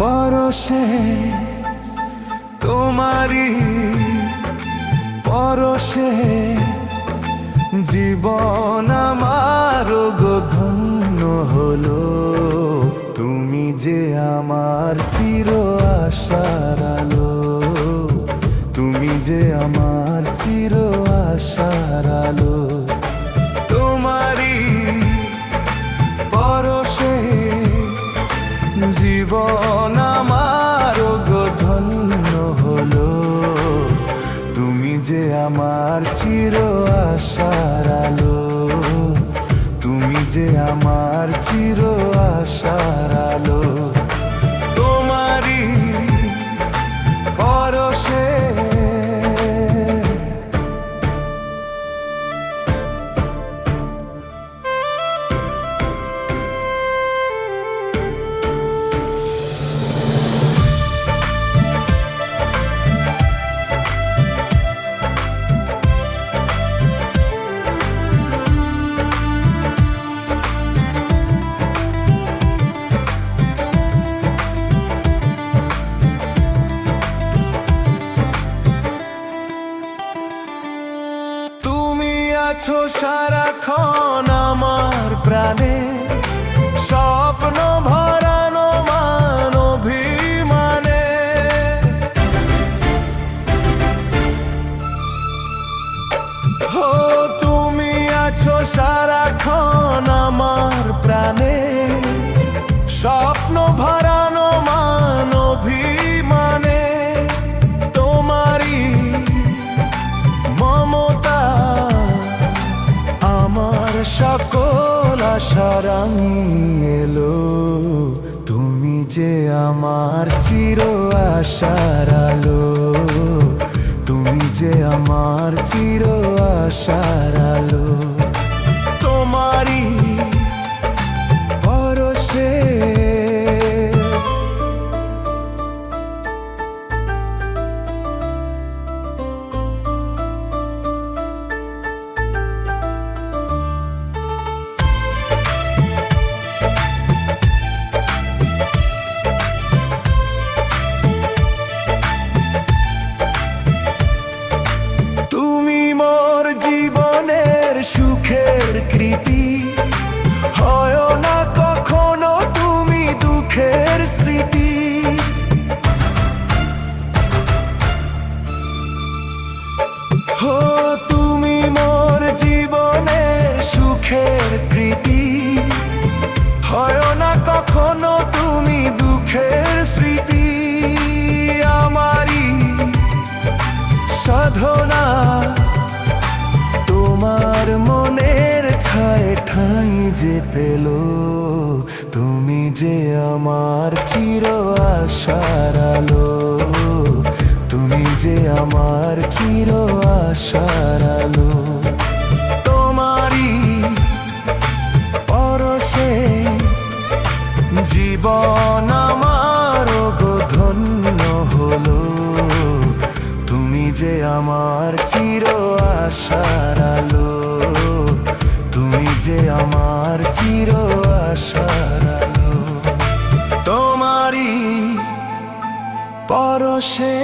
পরশে তোমারি পরশে জীবন আমার গো ধন্য হলো। তুমি যে আমার চির আশার আলো, তুমি যে আমার চির আশার আলো। তোমারি পরশে জীবন আমার গো ধন্য হলো। তুমি যে আমার চির আশার আলো, তুমি যে আমার চির আশার আলো। তোমারি পরশে আছো সারাক্ষণ আমার প্রাণে, স্বপ্ন ভরানো মান অভিমানে। হো তুমি আছো সারাক্ষণ আমার প্রাণে, স্বপ্ন ভরানো মান অভিমানে। তোমারি মমতা আমার সকল আশা রাঙিয়ে এলো। তুমি যে আমার চির আশার আলো, তুমি যে আমার চির আশার আলো। তোমারি পরশে সুখের কৃতি, হয় না কখনো তুমি দুঃখের স্মৃতি। হো তুমি মোর জীবনের সুখের কৃতি, হয় না কখনো তুমি দুঃখের স্মৃতি। আমারি সাধনা তোমার মনের ছায় ঠাঁই যে পেল। তুমি যে আমার চির আশার আলো, তুমি যে আমার চির আশার আলো। তোমারি পরশে জীবন আমার গো ধন্য হলো। তুমি যে আমার চির আশার আলো, তুমি যে আমার চির আশার আলো। তোমারি পরশে